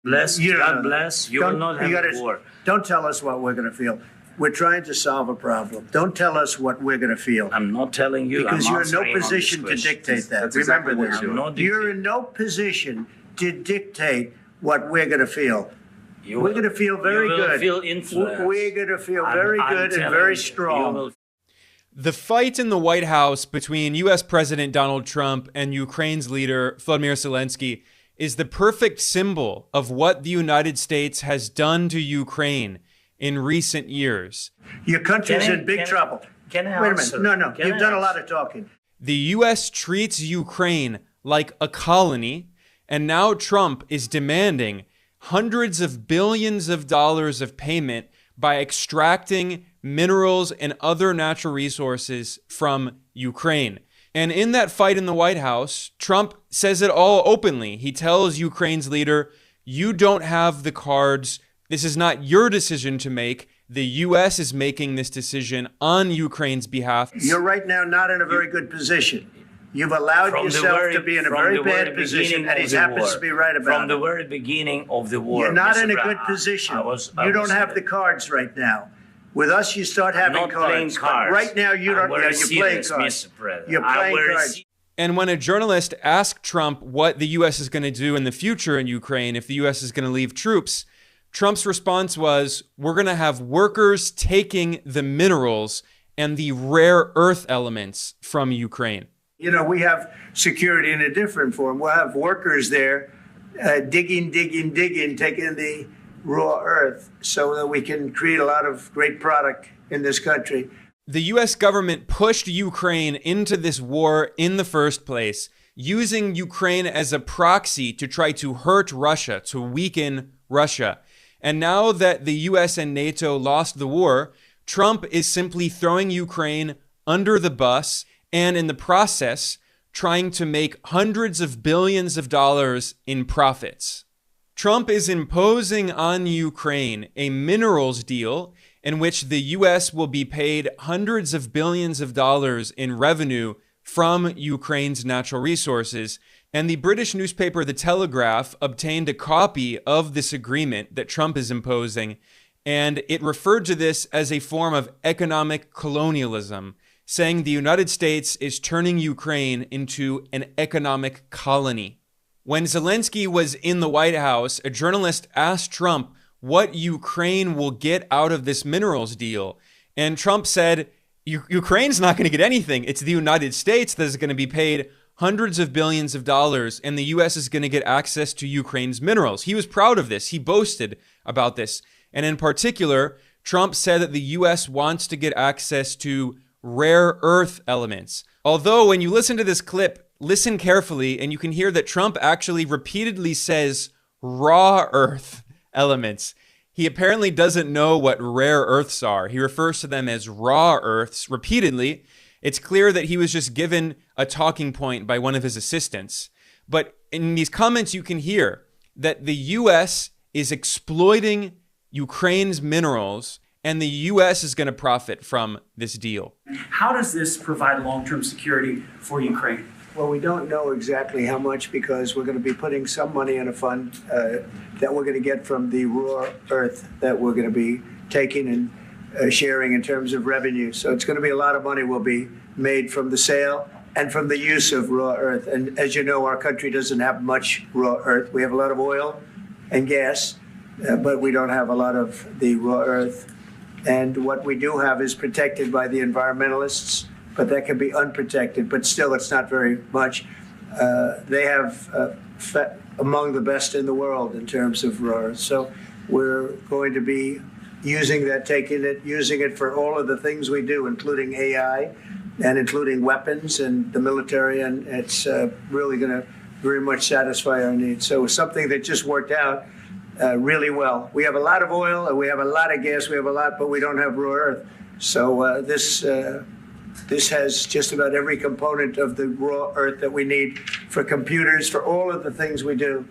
Bless, You don't God know. bless. You will Don't, not you have gotta, a war. Don't tell us what we're going to feel. We're trying to solve a problem. Don't tell us what we're going to feel. I'm not telling you. Because I'm you're in no answering on this position to question. dictate that. That's Remember exactly what this. you're doing. You're in no position to dictate what we're going to feel. You We're will- going to feel very you will good. Feel influenced. We're going to feel I'm- very I'm good and telling very you, strong. you will The fight in the White House between U.S. President Donald Trump and Ukraine's leader Volodymyr Zelensky is the perfect symbol of what the United States has done to Ukraine in recent years. Your country's Can I- in big can I- trouble. can I Wait a answer? minute. No. Can You've I done a lot answer? of talking. The U.S. treats Ukraine like a colony, and now Trump is demanding hundreds of billions of dollars of payment by extracting minerals and other natural resources from Ukraine. And in that fight in the White House, Trump says it all openly. He tells Ukraine's leader, you don't have the cards. This is not your decision to make. The U.S. is making this decision on Ukraine's behalf. You're right now not in a very good position. You've allowed From the yourself very- to be in a from very the bad very position, beginning and of he the happens war. to be right about From the it. very beginning of the war. You're not Mr. in a Brown, good position. I You don't was have the cards right now. With us, you start having not playing cards. But cards. right now, you don't. I'm very You're playing serious, cards. Mr. President. You're I'm playing very cards. And when a journalist asked Trump what the U.S. is going to do in the future in Ukraine, if the U.S. is going to leave troops, Trump's response was, we're going to have workers taking the minerals and the rare earth elements from Ukraine. You know, we have security in a different form. We'll have workers there digging, taking the raw earth so that we can create a lot of great product in this country. The U.S. government pushed Ukraine into this war in the first place, using Ukraine as a proxy to try to hurt Russia, to weaken Russia. And now that the U.S. and NATO lost the war, Trump is simply throwing Ukraine under the bus and in the process trying to make hundreds of billions of dollars in profits. Trump is imposing on Ukraine a minerals deal in which the U.S. will be paid hundreds of billions of dollars in revenue from Ukraine's natural resources. And the British newspaper The Telegraph obtained a copy of this agreement that Trump is imposing, and it referred to this as a form of economic colonialism, saying the United States is turning Ukraine into an economic colony. When Zelensky was in the White House, a journalist asked Trump what Ukraine will get out of this minerals deal. And Trump said, Ukraine's not going to get anything. It's the United States that is going to be paid hundreds of billions of dollars, and the U.S. is going to get access to Ukraine's minerals. He was proud of this. He boasted about this. And in particular, Trump said that the U.S. wants to get access to rare earth elements. Although when you listen to this clip, listen carefully, and you can hear that Trump actually repeatedly says raw earth elements. He apparently doesn't know what rare earths are. He refers to them as raw earths repeatedly. It's clear that he was just given a talking point by one of his assistants. But in these comments, you can hear that the U.S. is exploiting Ukraine's minerals, and the U.S. is going to profit from this deal. How does this provide long-term security for Ukraine? Well, we don't know exactly how much because we're going to be putting some money in a fund that we're going to get from the raw earth that we're going to be taking and sharing in terms of revenue. So it's going to be a lot of money will be made from the sale and from the use of raw earth. And as you know, our country doesn't have much raw earth. We have a lot of oil and gas, but we don't have a lot of the raw earth. And what we do have is protected by the environmentalists, but that can be unprotected. But still, it's not very much. They have among the best in the world in terms of raw earth. So we're going to be using that, using it for all of the things we do, including AI and including weapons and the military. And it's really going to very much satisfy our needs. So it's something that just worked out really well. We have a lot of oil and we have a lot of gas. We have a lot, but we don't have raw earth. So this has just about every component of the raw earth that we need for computers, for all of the things we do.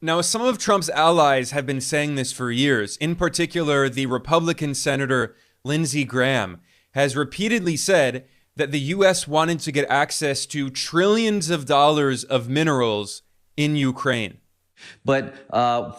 Now, some of Trump's allies have been saying this for years. In particular, the Republican Senator Lindsey Graham has repeatedly said that the U.S. wanted to get access to trillions of dollars of minerals in Ukraine. But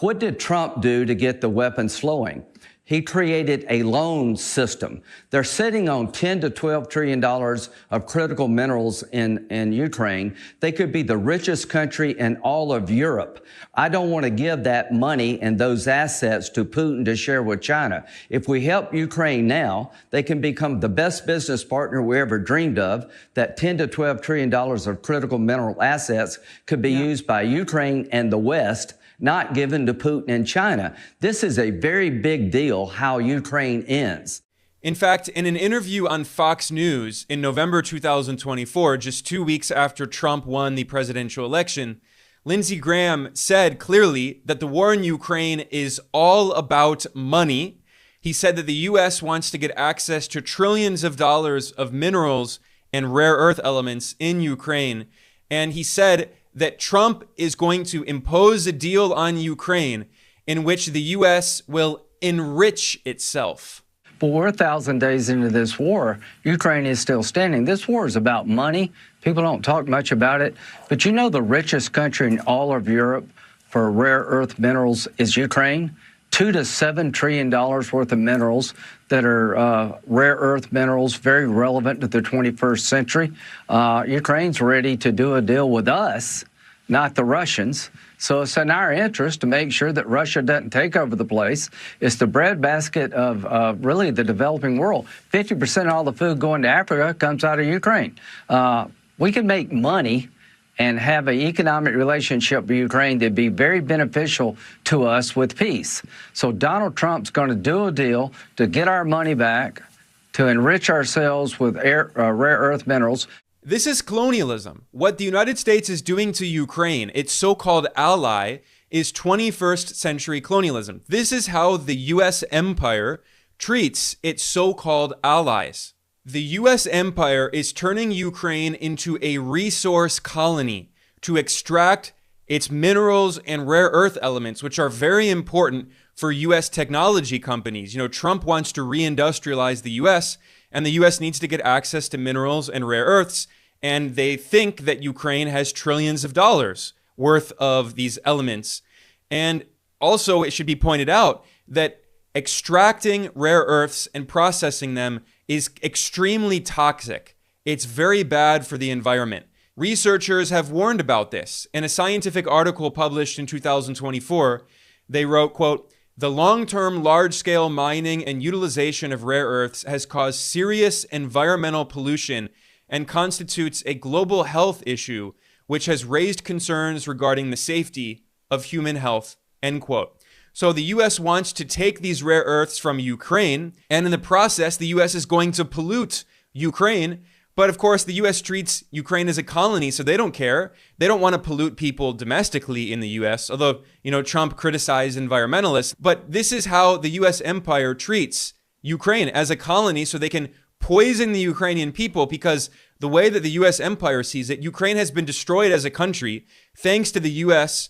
what did Trump do to get the weapons flowing? He created a loan system. They're sitting on $10 to $12 trillion of critical minerals in Ukraine. They could be the richest country in all of Europe. I don't want to give that money and those assets to Putin to share with China. If we help Ukraine now, they can become the best business partner we ever dreamed of. That $10 to $12 trillion of critical mineral assets could be used by Ukraine and the West, not given to Putin and China. This is a very big deal how Ukraine ends. In fact, in an interview on Fox News in November 2024, just 2 weeks after Trump won the presidential election, Lindsey Graham said clearly that the war in Ukraine is all about money. He said that the U.S. wants to get access to trillions of dollars of minerals and rare earth elements in Ukraine. And he said that Trump is going to impose a deal on Ukraine in which the U.S. will enrich itself. But we're 1,000 days into this war. Ukraine is still standing. This war is about money. People don't talk much about it. But you know the richest country in all of Europe for rare earth minerals is Ukraine. $2 to $7 trillion worth of minerals that are rare earth minerals, very relevant to the 21st century. Ukraine's ready to do a deal with us, not the Russians. So it's in our interest to make sure that Russia doesn't take over the place. It's the breadbasket of really the developing world. 50% of all the food going to Africa comes out of Ukraine. We can make money and have an economic relationship with Ukraine that'd be very beneficial to us with peace. So Donald Trump's going to do a deal to get our money back, to enrich ourselves with rare earth minerals. This is colonialism. What the United States is doing to Ukraine, its so-called ally, is 21st century colonialism. This is how the U.S. empire treats its so-called allies. The U.S. empire is turning Ukraine into a resource colony to extract its minerals and rare earth elements, which are very important for U.S. technology companies. You know, Trump wants to reindustrialize the U.S., and the U.S. needs to get access to minerals and rare earths, and they think that Ukraine has trillions of dollars worth of these elements. And also, it should be pointed out that extracting rare earths and processing them is extremely toxic. It's very bad for the environment. Researchers have warned about this. In a scientific article published in 2024, they wrote, quote, "The long-term large-scale mining and utilization of rare earths has caused serious environmental pollution and constitutes a global health issue, which has raised concerns regarding the safety of human health," end quote. So the U.S. wants to take these rare earths from Ukraine, and in the process, the U.S. is going to pollute Ukraine. But of course, the U.S. treats Ukraine as a colony, so they don't care. They don't want to pollute people domestically in the U.S., although, you know, Trump criticized environmentalists. But this is how the U.S. empire treats Ukraine, as a colony, so they can poison the Ukrainian people, because the way that the U.S. empire sees it, Ukraine has been destroyed as a country thanks to the U.S.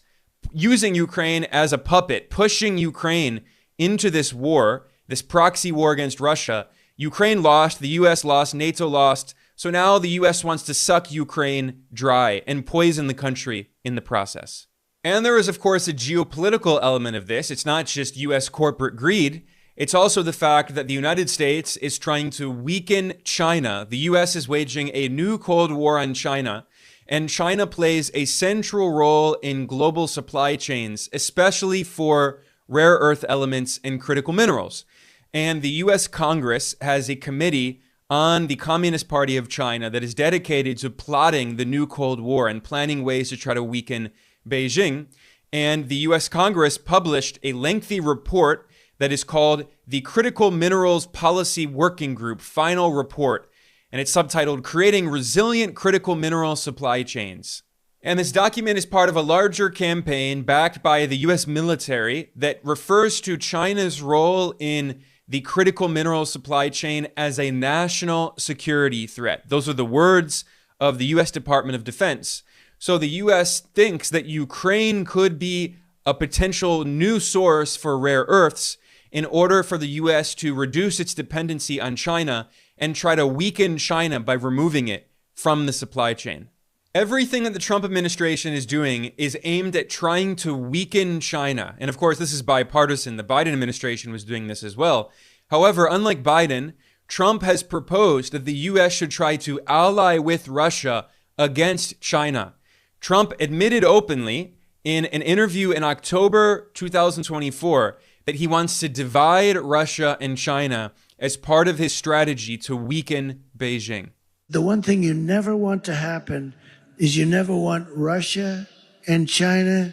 using Ukraine as a puppet, pushing Ukraine into this war, this proxy war against Russia. Ukraine lost, the U.S. lost, NATO lost. So now the U.S. wants to suck Ukraine dry and poison the country in the process. And there is, of course, a geopolitical element of this. It's not just U.S. corporate greed. It's also the fact that the United States is trying to weaken China. The U.S. is waging a new Cold War on China, and China plays a central role in global supply chains, especially for rare earth elements and critical minerals. And the U.S. Congress has a committee on the Communist Party of China that is dedicated to plotting the new Cold War and planning ways to try to weaken Beijing. And the U.S. Congress published a lengthy report that is called the Critical Minerals Policy Working Group Final Report. And it's subtitled Creating Resilient Critical Mineral Supply Chains. And this document is part of a larger campaign backed by the U.S. military that refers to China's role in the critical mineral supply chain as a national security threat. Those are the words of the U.S. Department of Defense. So the U.S. thinks that Ukraine could be a potential new source for rare earths in order for the U.S. to reduce its dependency on China and try to weaken China by removing it from the supply chain. Everything that the Trump administration is doing is aimed at trying to weaken China. And of course, this is bipartisan. The Biden administration was doing this as well. However, unlike Biden, Trump has proposed that the U.S. should try to ally with Russia against China. Trump admitted openly in an interview in October 2024 that he wants to divide Russia and China as part of his strategy to weaken Beijing. The one thing you never want to happen is you never want Russia and China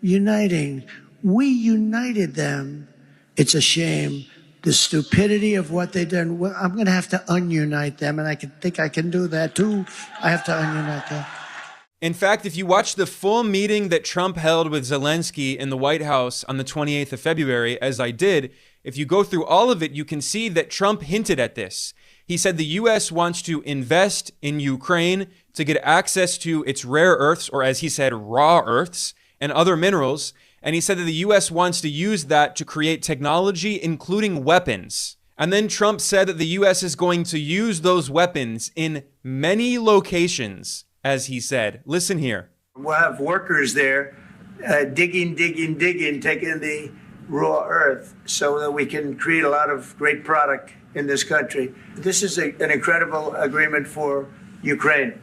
uniting. We united them. It's a shame. The stupidity of what they've done. Well, I'm going to have to ununite them, and I think I can do that too. I have to ununite them. In fact, if you watch the full meeting that Trump held with Zelensky in the White House on the 28th of February, as I did, if you go through all of it, you can see that Trump hinted at this. He said the U.S. wants to invest in Ukraine to get access to its rare earths, or as he said, raw earths, and other minerals. And he said that the U.S. wants to use that to create technology, including weapons. And then Trump said that the U.S. is going to use those weapons in many locations, as he said. Listen here. We'll have workers there digging, taking the raw earth so that we can create a lot of great product in this country. This is an incredible agreement for Ukraine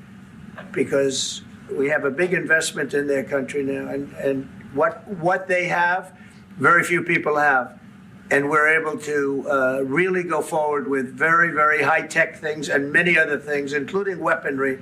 because we have a big investment in their country now, and what they have, very few people have. And we're able to really go forward with very, very high-tech things and many other things, including weaponry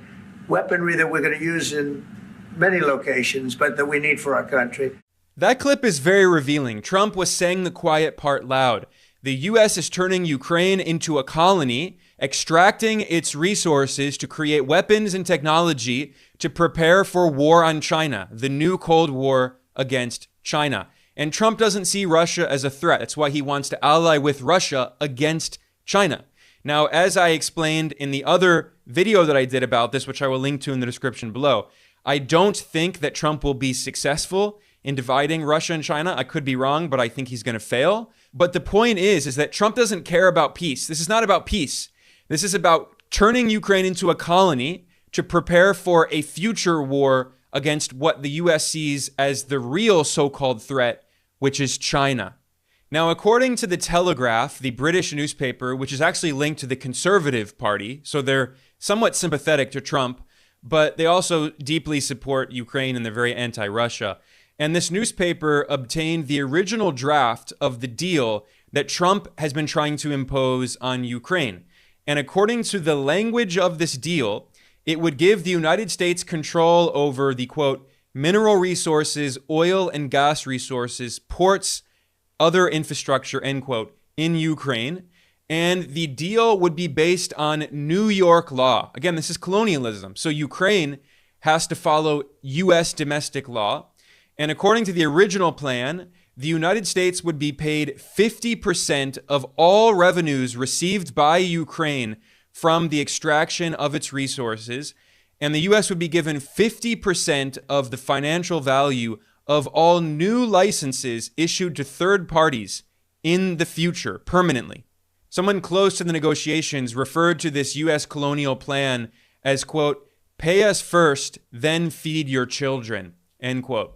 that we're going to use in many locations, but that we need for our country. That clip is very revealing. Trump was saying the quiet part loud. The U.S. is turning Ukraine into a colony, extracting its resources to create weapons and technology to prepare for war on China, the new Cold War against China. And Trump doesn't see Russia as a threat. That's why he wants to ally with Russia against China. Now, as I explained in the other video that I did about this, which I will link to in the description below, I don't think that Trump will be successful in dividing Russia and China. I could be wrong, but I think he's going to fail. But the point is that Trump doesn't care about peace. This is not about peace. This is about turning Ukraine into a colony to prepare for a future war against what the U.S. sees as the real so-called threat, which is China. Now, according to The Telegraph, the British newspaper, which is actually linked to the Conservative Party, so they're somewhat sympathetic to Trump, but they also deeply support Ukraine and they're very anti-Russia. And this newspaper obtained the original draft of the deal that Trump has been trying to impose on Ukraine. And according to the language of this deal, it would give the United States control over the, quote, mineral resources, oil and gas resources, ports, other infrastructure, end quote, in Ukraine. And the deal would be based on New York law. Again, this is colonialism. So Ukraine has to follow U.S. domestic law. And according to the original plan, the United States would be paid 50% of all revenues received by Ukraine from the extraction of its resources. And the U.S. would be given 50% of the financial value of all new licenses issued to third parties in the future, permanently. Someone close to the negotiations referred to this U.S. colonial plan as, quote, pay us first, then feed your children, end quote.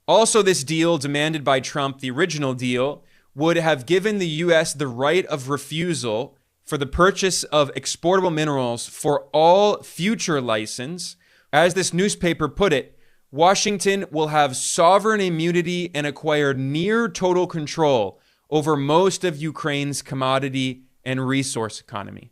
Also, this deal demanded by Trump, the original deal, would have given the U.S. the right of refusal for the purchase of exportable minerals for all future license. As this newspaper put it, Washington will have sovereign immunity and acquire near total control over most of Ukraine's commodity and resource economy.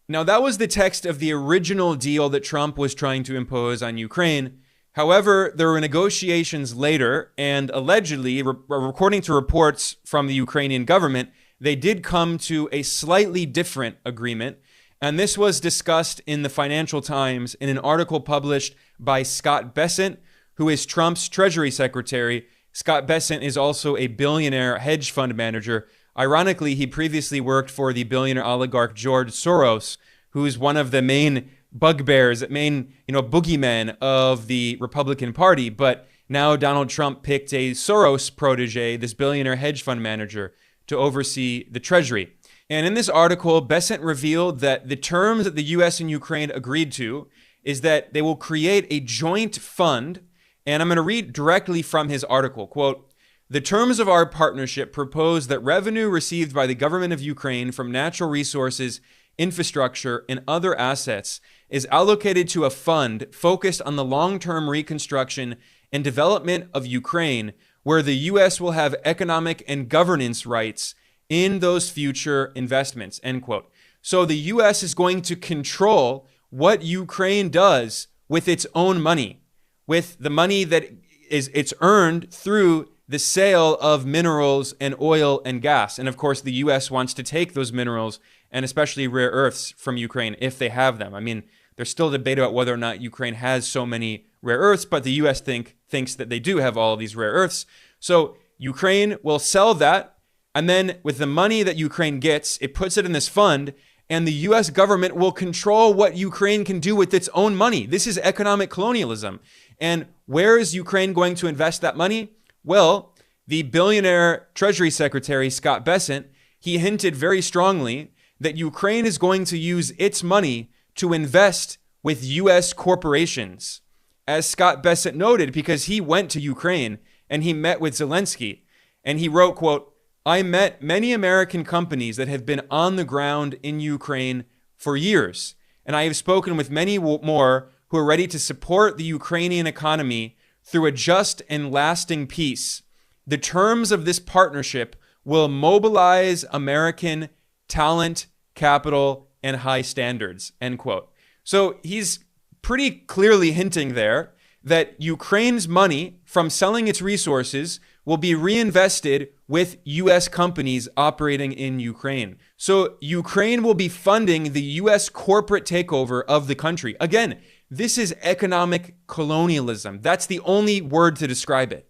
Now, that was the text of the original deal that Trump was trying to impose on Ukraine. However, there were negotiations later, and allegedly, according to reports from the Ukrainian government, they did come to a slightly different agreement. And this was discussed in the Financial Times in an article published by Scott Bessent, who is Trump's Treasury Secretary. Scott Bessent is also a billionaire hedge fund manager. Ironically, he previously worked for the billionaire oligarch George Soros, who is one of the main bugbears, main, boogeymen of the Republican Party. But now Donald Trump picked a Soros protege, this billionaire hedge fund manager, to oversee the Treasury. And in this article, Bessent revealed that the terms that the U.S. and Ukraine agreed to is that they will create a joint fund. And I'm going to read directly from his article. Quote, "The terms of our partnership propose that revenue received by the government of Ukraine from natural resources, infrastructure, and other assets is allocated to a fund focused on the long-term reconstruction and development of Ukraine, where the U.S. will have economic and governance rights in those future investments," end quote. So the U.S. is going to control what Ukraine does with its own money, with the money that it's earned through the sale of minerals and oil and gas. And of course, the U.S. wants to take those minerals and especially rare earths from Ukraine if they have them. I mean, there's still debate about whether or not Ukraine has so many rare earths, but the U.S. thinks that they do have all of these rare earths. So Ukraine will sell that, and then with the money that Ukraine gets, it puts it in this fund, and the U.S. government will control what Ukraine can do with its own money. This is economic colonialism. And where is Ukraine going to invest that money? Well, the billionaire Treasury Secretary, Scott Bessent, he hinted very strongly that Ukraine is going to use its money to invest with U.S. corporations. As Scott Bessent noted, because he went to Ukraine and he met with Zelensky, and he wrote, quote, "I met many American companies that have been on the ground in Ukraine for years, and I have spoken with many more who are ready to support the Ukrainian economy through a just and lasting peace. The terms of this partnership will mobilize American talent, capital, and high standards," end quote. So he's pretty clearly hinting there that Ukraine's money from selling its resources will be reinvested with U.S. companies operating in Ukraine. So Ukraine will be funding the U.S. corporate takeover of the country. Again, this is economic colonialism. That's the only word to describe it.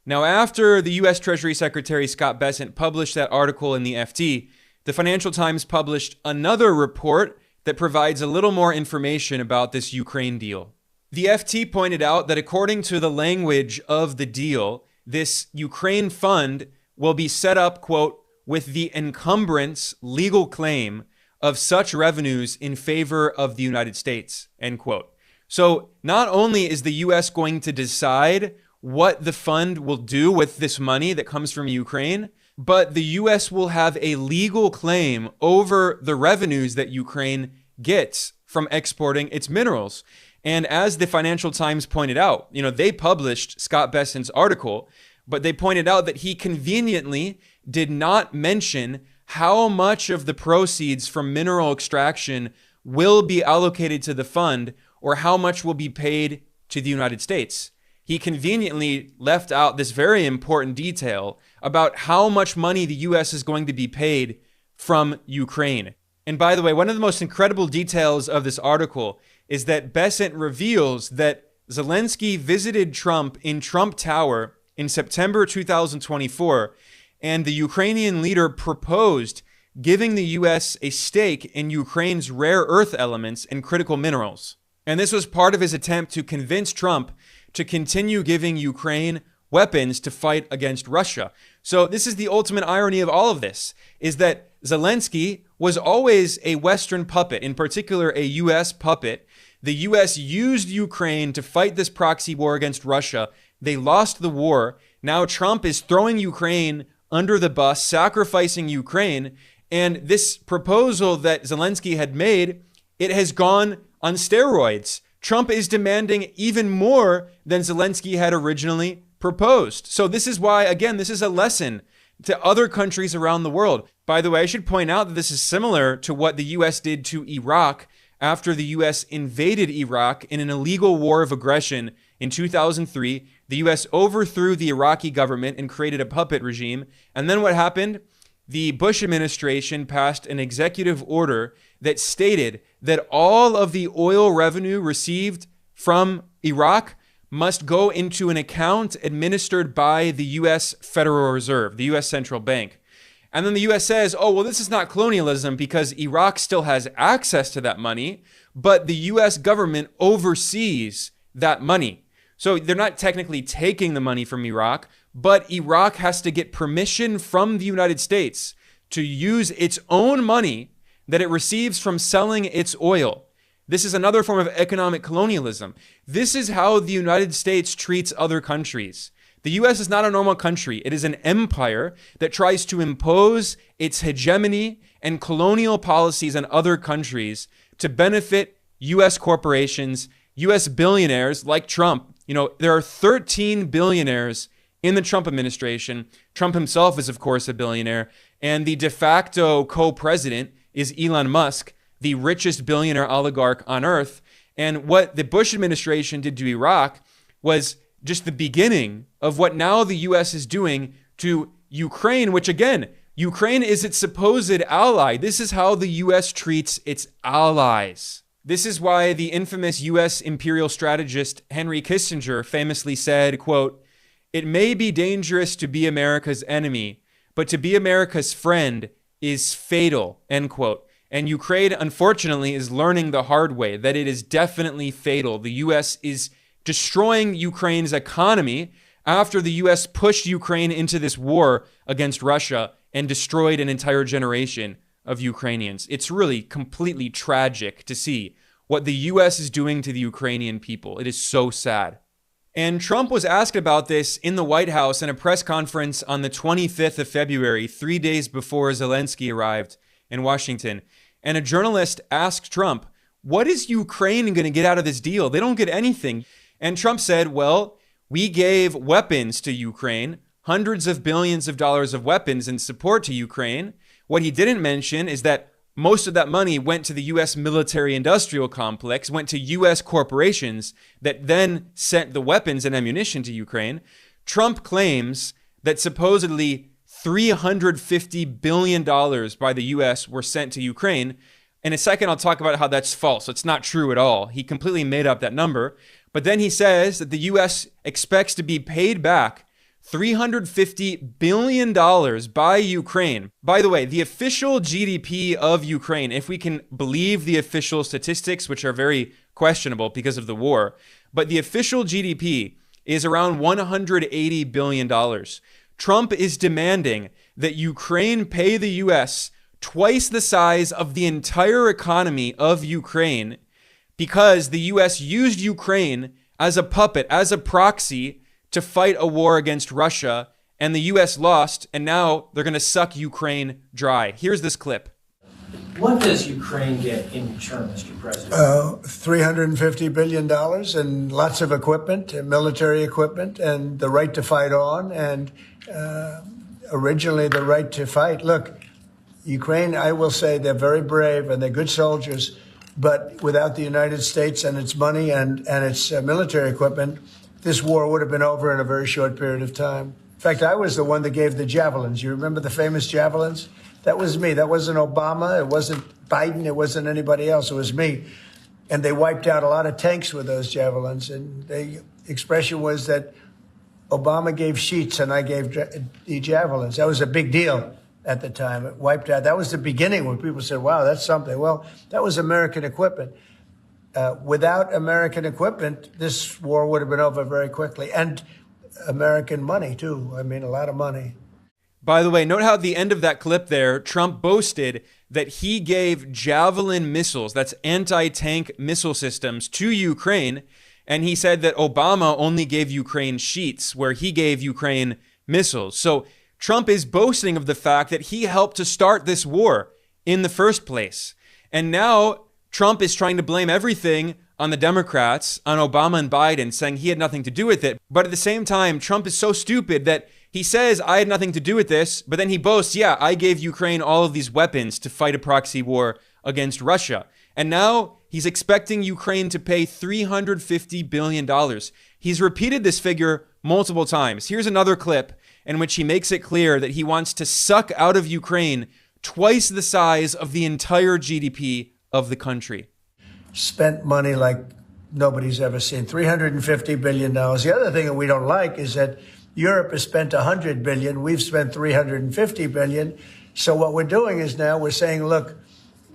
Now, after the U.S. Treasury Secretary Scott Bessent published that article in the FT, the Financial Times published another report that provides a little more information about this Ukraine deal. The FT pointed out that according to the language of the deal, this Ukraine fund will be set up, quote, "with the encumbrance legal claim of such revenues in favor of the United States," end quote. So not only is the U.S. going to decide what the fund will do with this money that comes from Ukraine, but the U.S. will have a legal claim over the revenues that Ukraine gets from exporting its minerals. And as the Financial Times pointed out, they published Scott Bessent's article, but they pointed out that he conveniently did not mention how much of the proceeds from mineral extraction will be allocated to the fund or how much will be paid to the United States. He conveniently left out this very important detail about how much money the U.S. is going to be paid from Ukraine. And by the way, one of the most incredible details of this article is that Bessent reveals that Zelensky visited Trump in Trump Tower in September 2024, and the Ukrainian leader proposed giving the U.S. a stake in Ukraine's rare earth elements and critical minerals. And this was part of his attempt to convince Trump to continue giving Ukraine weapons to fight against Russia. So this is the ultimate irony of all of this, is that Zelensky was always a Western puppet, in particular a U.S. puppet. The U.S. used Ukraine to fight this proxy war against Russia. They lost the war. Now Trump is throwing Ukraine under the bus, sacrificing Ukraine. And this proposal that Zelensky had made, it has gone on steroids. Trump is demanding even more than Zelensky had originally proposed. So this is why, again, this is a lesson to other countries around the world. By the way, I should point out that this is similar to what the U.S. did to Iraq after the U.S. invaded Iraq in an illegal war of aggression in 2003. The U.S. overthrew the Iraqi government and created a puppet regime. And then what happened? The Bush administration passed an executive order that stated that all of the oil revenue received from Iraq must go into an account administered by the U.S. Federal Reserve, the U.S. Central Bank. And then the U.S. says, oh, well, this is not colonialism because Iraq still has access to that money, but the U.S. government oversees that money. So they're not technically taking the money from Iraq, but Iraq has to get permission from the United States to use its own money that it receives from selling its oil. This is another form of economic colonialism. This is how the United States treats other countries. The US is not a normal country. It is an empire that tries to impose its hegemony and colonial policies on other countries to benefit US corporations, US billionaires like Trump. You know, there are 13 billionaires in the Trump administration. Trump himself is, of course, a billionaire. And the de facto co-president is Elon Musk, the richest billionaire oligarch on earth. And what the Bush administration did to Iraq was just the beginning of what now the U.S. is doing to Ukraine, which again, Ukraine is its supposed ally. This is how the U.S. treats its allies. This is why the infamous U.S. imperial strategist Henry Kissinger famously said, quote, "It may be dangerous to be America's enemy, but to be America's friend is fatal," end quote. And Ukraine, unfortunately, is learning the hard way that it is definitely fatal. The U.S. is destroying Ukraine's economy after the U.S. pushed Ukraine into this war against Russia and destroyed an entire generation of Ukrainians. It's really completely tragic to see what the U.S. is doing to the Ukrainian people. It is so sad. And Trump was asked about this in the White House in a press conference on the 25th of February, 3 days before Zelensky arrived in Washington. And a journalist asked Trump, "What is Ukraine going to get out of this deal? They don't get anything." And Trump said, "Well, we gave weapons to Ukraine, hundreds of billions of dollars of weapons in support to Ukraine. What he didn't mention is that most of that money went to the U.S. military-industrial complex, went to U.S. corporations that then sent the weapons and ammunition to Ukraine." Trump claims that supposedly $350 billion by the U.S. were sent to Ukraine. In a second, I'll talk about how that's false. It's not true at all. He completely made up that number. But then he says that the U.S. expects to be paid back $350 billion by Ukraine. By the way, the official GDP of Ukraine, if we can believe the official statistics, which are very questionable because of the war, but the official GDP is around $180 billion. Trump is demanding that Ukraine pay the U.S. twice the size of the entire economy of Ukraine because the U.S. used Ukraine as a puppet, as a proxy to fight a war against Russia, and the U.S. lost, and now they're going to suck Ukraine dry. Here's this clip. What does Ukraine get in return, Mr. President? $350 billion and lots of equipment, and military equipment, and the right to fight on, and originally the right to fight. Look, Ukraine, I will say they're very brave and they're good soldiers, but without the United States and its money and its military equipment, this war would have been over in a very short period of time. In fact, I was the one that gave the javelins. You remember the famous javelins? That was me. That wasn't Obama. It wasn't Biden. It wasn't anybody else. It was me. And they wiped out a lot of tanks with those javelins. And the expression was that Obama gave sheets and I gave the javelins. That was a big deal at the time. It wiped out. That was the beginning when people said, wow, that's something. Well, that was American equipment. Without American equipment, this war would have been over very quickly. And American money, too. I mean, a lot of money. By the way, note how at the end of that clip there, Trump boasted that he gave Javelin missiles, that's anti-tank missile systems, to Ukraine. And he said that Obama only gave Ukraine sheets, where he gave Ukraine missiles. So Trump is boasting of the fact that he helped to start this war in the first place. And now Trump is trying to blame everything on the Democrats, on Obama and Biden, saying he had nothing to do with it. But at the same time, Trump is so stupid that he says, I had nothing to do with this, but then he boasts, yeah, I gave Ukraine all of these weapons to fight a proxy war against Russia. And now he's expecting Ukraine to pay $350 billion. He's repeated this figure multiple times. Here's another clip in which he makes it clear that he wants to suck out of Ukraine twice the size of the entire GDP of the country. Spent money like nobody's ever seen, $350 billion. The other thing that we don't like is that Europe has spent $100 billion. We've spent $350 billion. So what we're doing is now we're saying, look,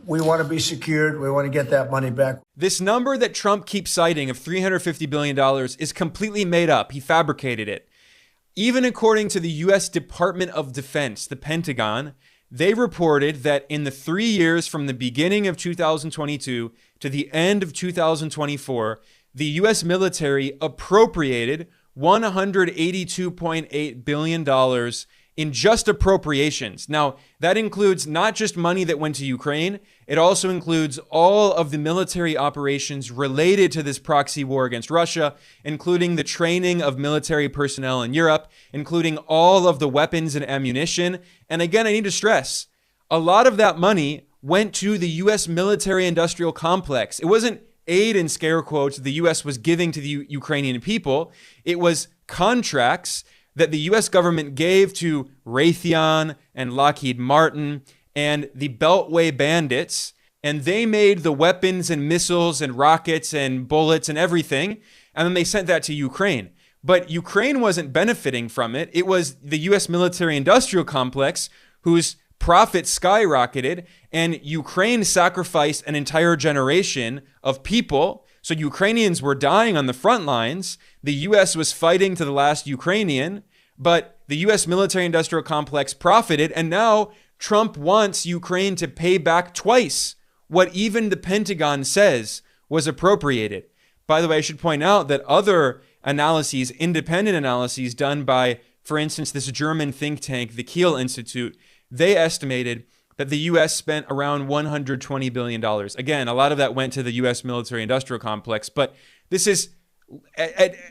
we want to be secured. We want to get that money back. This number that Trump keeps citing of $350 billion is completely made up. He fabricated it. Even according to the U.S. Department of Defense, the Pentagon, They reported that in the 3 years from the beginning of 2022 to the end of 2024, the U.S. military appropriated $182.8 billion in just appropriations. Now, that includes not just money that went to Ukraine, it also includes all of the military operations related to this proxy war against Russia, including the training of military personnel in Europe, including all of the weapons and ammunition. And again, I need to stress, a lot of that money went to the U.S. military-industrial complex. It wasn't aid, in scare quotes, the U.S. was giving to the Ukrainian people. It was contracts that the U.S. government gave to Raytheon and Lockheed Martin and the Beltway bandits, and they made the weapons and missiles and rockets and bullets and everything, and then they sent that to Ukraine. But Ukraine wasn't benefiting from it. It was the U.S. military-industrial complex whose profits skyrocketed, and Ukraine sacrificed an entire generation of people. So Ukrainians were dying on the front lines. The U.S. was fighting to the last Ukrainian, but the U.S. military-industrial complex profited, and now Trump wants Ukraine to pay back twice what even the Pentagon says was appropriated. By the way, I should point out that other analyses, independent analyses done by, for instance, this German think tank, the Kiel Institute, they estimated that the U.S. spent around $120 billion. Again, a lot of that went to the U.S. military-industrial complex, but this is,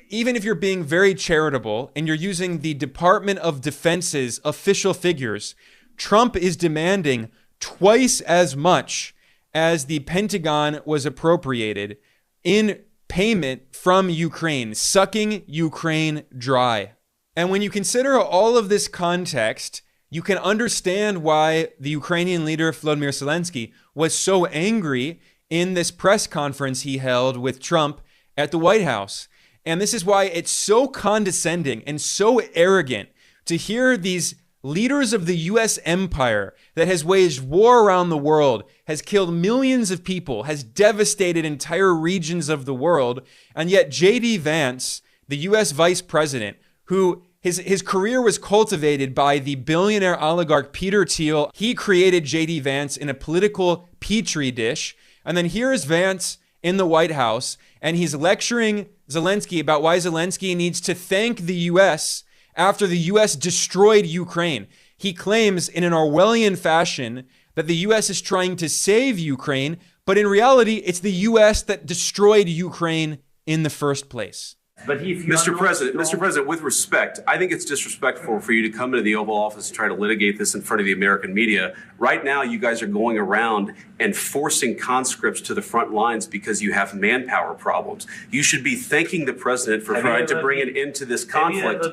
even if you're being very charitable and you're using the Department of Defense's official figures, Trump is demanding twice as much as the Pentagon was appropriated in payment from Ukraine, sucking Ukraine dry. And when you consider all of this context, you can understand why the Ukrainian leader, Volodymyr Zelensky, was so angry in this press conference he held with Trump at the White House. And this is why it's so condescending and so arrogant to hear these leaders of the U.S. empire that has waged war around the world, has killed millions of people, has devastated entire regions of the world, and yet J.D. Vance, the U.S. vice president, who his career was cultivated by the billionaire oligarch Peter Thiel. He created J.D. Vance in a political petri dish. And then here is Vance in the White House, and he's lecturing Zelensky about why Zelensky needs to thank the U.S. after the U.S. destroyed Ukraine. He claims in an Orwellian fashion that the U.S. is trying to save Ukraine, but in reality, it's the U.S. that destroyed Ukraine in the first place. But if Mr. President, with respect, I think it's disrespectful for you to come into the Oval Office and try to litigate this in front of the American media. Right now, you guys are going around and forcing conscripts to the front lines because you have manpower problems. You should be thanking the president for trying to bring an end to this conflict.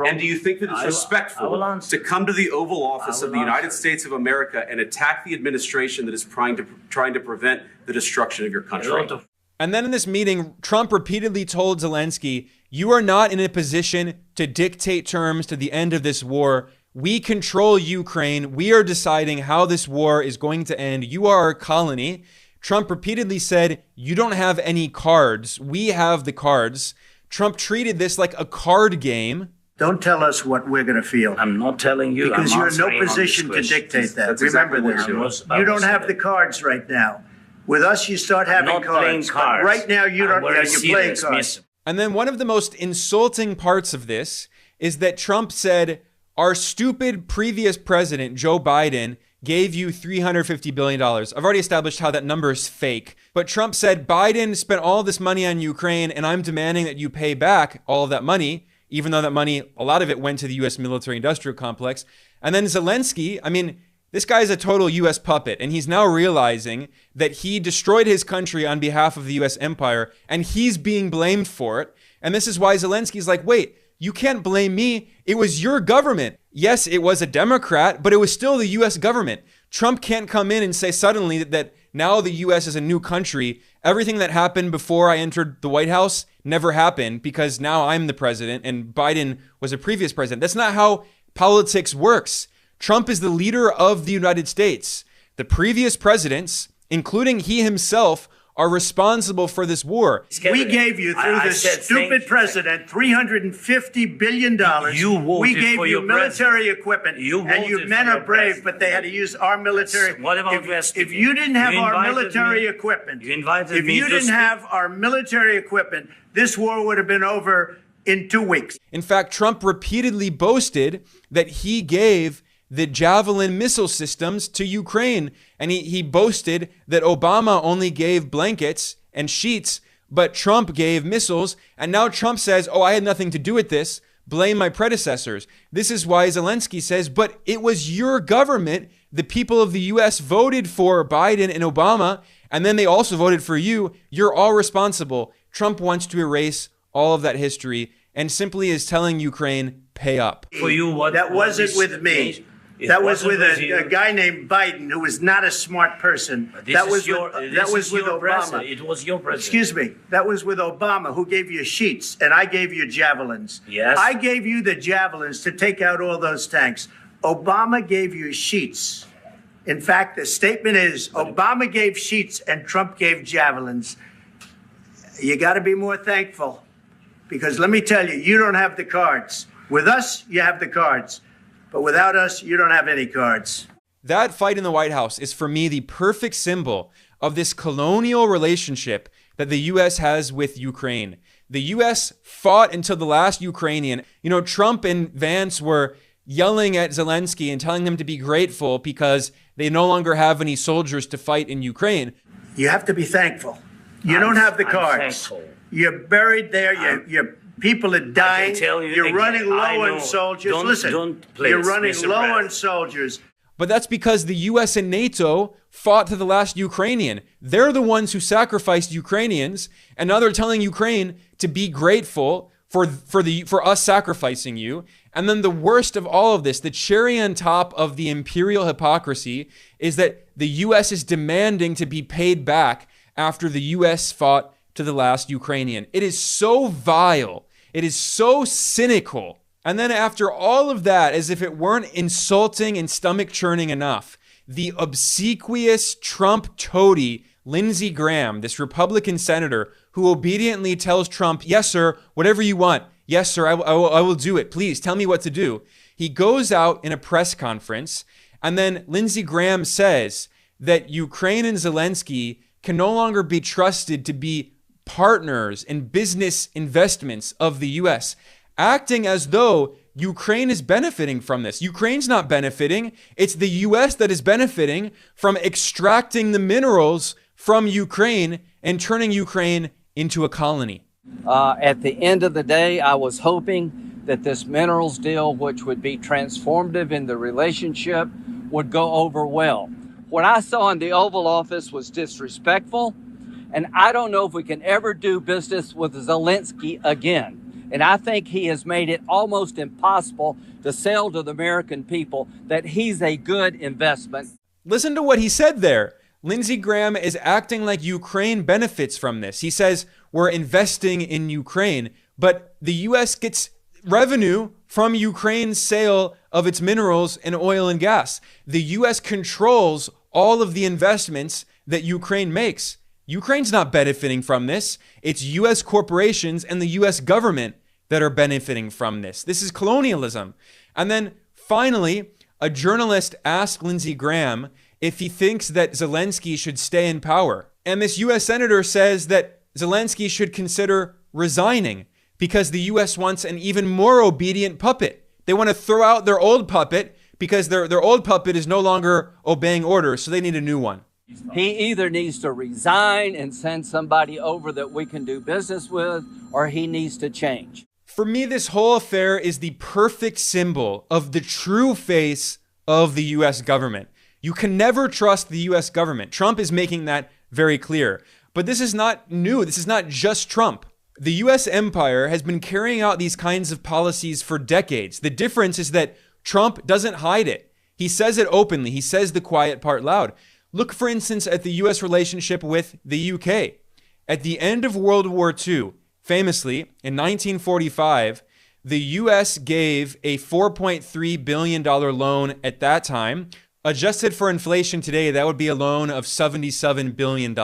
And do you think that it's respectful to come to the Oval Office of the United States of America and attack the administration that is trying to prevent the destruction of your country? And then in this meeting, Trump repeatedly told Zelensky, you are not in a position to dictate terms to the end of this war. We control Ukraine. We are deciding how this war is going to end. You are our colony. Trump repeatedly said, you don't have any cards. We have the cards. Trump treated this like a card game. Don't tell us what we're going to feel. I'm not telling you. Because I'm you're in no answering on position this to question. dictate that. That's Remember exactly what this. you're You don't have the cards right now. With us, you start having not playing cards. cards. But right now, you don't. I'm very You're playing serious, cards. miss. And then one of the most insulting parts of this is that Trump said, our stupid previous president, Joe Biden, gave you $350 billion. I've already established how that number is fake. But Trump said, Biden spent all this money on Ukraine, and I'm demanding that you pay back all of that money, even though that money, a lot of it went to the U.S. military-industrial complex. And then Zelensky, I mean, this guy is a total U.S. puppet, and he's now realizing that he destroyed his country on behalf of the U.S. empire, and he's being blamed for it. And this is why Zelensky's like, wait, you can't blame me. It was your government. Yes, it was a Democrat, but it was still the U.S. government. Trump can't come in and say suddenly that now the U.S. is a new country. Everything that happened before I entered the White House never happened because now I'm the president and Biden was a previous president. That's not how politics works. Trump is the leader of the United States. The previous presidents, including he himself, are responsible for this war. We gave you, through the stupid president, $350 billion. You voted we gave for you your military equipment, You and you voted men for are your brave, president. but they had to use our military. What about West? If you didn't have You our invited military me- equipment, you invited if me you to didn't speak- have our military equipment, this war would have been over in 2 weeks. In fact, Trump repeatedly boasted that he gave the Javelin missile systems to Ukraine. And he boasted that Obama only gave blankets and sheets, but Trump gave missiles. And now Trump says, oh, I had nothing to do with this. Blame my predecessors. This is why Zelensky says, but it was your government. The people of the U.S. voted for Biden and Obama, and then they also voted for you. You're all responsible. Trump wants to erase all of that history and simply is telling Ukraine, pay up. For you, what That wasn't with me. That was with a guy named Biden, who was not a smart person. That was with Obama. It was your president. Excuse me. That was with Obama, who gave you sheets, and I gave you javelins. Yes. I gave you the javelins to take out all those tanks. Obama gave you sheets. In fact, the statement is Obama gave sheets and Trump gave javelins. You got to be more thankful, because let me tell you, you don't have the cards. With us, you have the cards. But without us, you don't have any cards. That fight in the White House is, for me, the perfect symbol of this colonial relationship that the U.S. has with Ukraine. The U.S. fought until the last Ukrainian. You know, Trump and Vance were yelling at Zelensky and telling him to be grateful because they no longer have any soldiers to fight in Ukraine. You have to be thankful. You don't have the I'm cards. thankful. You're buried there. You're people are dying. tell you You're again, running low I know. on soldiers. Don't- Listen, don't please, you're running Mr. low President. on soldiers. But that's because the U.S. and NATO fought to the last Ukrainian. They're the ones who sacrificed Ukrainians, and now they're telling Ukraine to be grateful for us sacrificing you. And then the worst of all of this, the cherry on top of the imperial hypocrisy, is that the U.S. is demanding to be paid back after the U.S. fought to the last Ukrainian. It is so vile. It is so cynical. And then after all of that, as if it weren't insulting and stomach churning enough, the obsequious Trump toady, Lindsey Graham, this Republican senator who obediently tells Trump, yes, sir, whatever you want. Yes, sir, I will do it. Please tell me what to do. He goes out in a press conference, and then Lindsey Graham says that Ukraine and Zelensky can no longer be trusted to be partners in business investments of the U.S., acting as though Ukraine is benefiting from this. Ukraine's not benefiting. It's the U.S. that is benefiting from extracting the minerals from Ukraine and turning Ukraine into a colony. At the end of the day, I was hoping that this minerals deal, which would be transformative in the relationship, would go over well. What I saw in the Oval Office was disrespectful, and I don't know if we can ever do business with Zelensky again. And I think he has made it almost impossible to sell to the American people that he's a good investment. Listen to what he said there. Lindsey Graham is acting like Ukraine benefits from this. He says we're investing in Ukraine, but the U.S. gets revenue from Ukraine's sale of its minerals and oil and gas. The U.S. controls all of the investments that Ukraine makes. Ukraine's not benefiting from this. It's U.S. corporations and the U.S. government that are benefiting from this. This is colonialism. And then finally, a journalist asked Lindsey Graham if he thinks that Zelensky should stay in power. And this U.S. senator says that Zelensky should consider resigning because the U.S. wants an even more obedient puppet. They want to throw out their old puppet because their old puppet is no longer obeying orders, so they need a new one. He either needs to resign and send somebody over that we can do business with, or he needs to change. For me, this whole affair is the perfect symbol of the true face of the U.S. government. You can never trust the U.S. government. Trump is making that very clear. But this is not new. This is not just Trump. The U.S. empire has been carrying out these kinds of policies for decades. The difference is that Trump doesn't hide it. He says it openly. He says the quiet part loud. Look, for instance, at the U.S. relationship with the U.K. At the end of World War II, famously, in 1945, the U.S. gave a $4.3 billion loan at that time. Adjusted for inflation today, that would be a loan of $77 billion.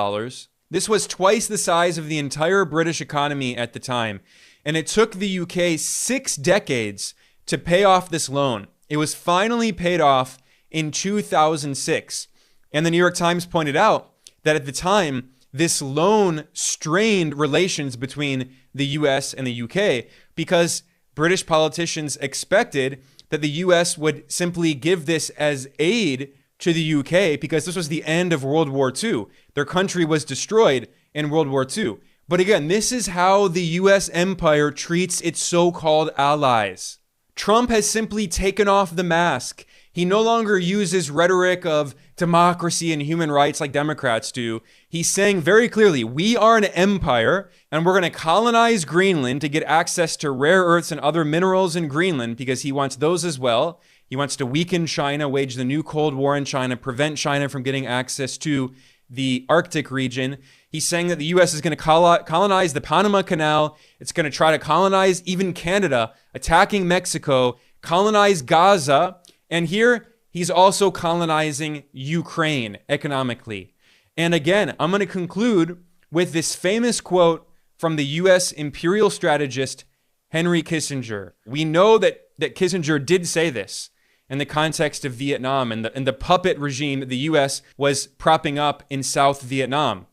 This was twice the size of the entire British economy at the time. And it took the UK 6 decades to pay off this loan. It was finally paid off in 2006. And the New York Times pointed out that at the time, this loan strained relations between the US and the UK because British politicians expected that the US would simply give this as aid to the UK because this was the end of World War II. Their country was destroyed in World War II. But again, this is how the US empire treats its so-called allies. Trump has simply taken off the mask. He no longer uses rhetoric of democracy and human rights like Democrats do. He's saying very clearly, we are an empire and we're going to colonize Greenland to get access to rare earths and other minerals in Greenland because he wants those as well. He wants to weaken China, wage the new Cold War in China, prevent China from getting access to the Arctic region. He's saying that the U.S. is going to colonize the Panama Canal. It's going to try to colonize even Canada, attacking Mexico, colonize Gaza. And here, he's also colonizing Ukraine economically. And again, I'm going to conclude with this famous quote from the U.S. imperial strategist, Henry Kissinger. We know that Kissinger did say this in the context of Vietnam and the puppet regime that the U.S. was propping up in South Vietnam.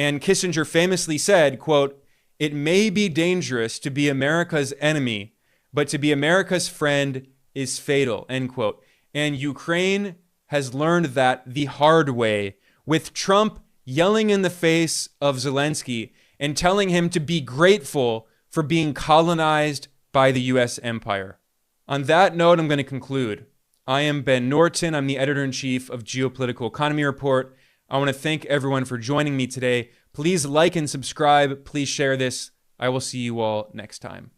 And Kissinger famously said, quote, "It may be dangerous to be America's enemy, but to be America's friend is fatal," end quote. And Ukraine has learned that the hard way, with Trump yelling in the face of Zelensky and telling him to be grateful for being colonized by the U.S. empire. On that note, I'm going to conclude. I am Ben Norton. I'm the editor-in-chief of Geopolitical Economy Report. I want to thank everyone for joining me today. Please like and subscribe. Please share this. I will see you all next time.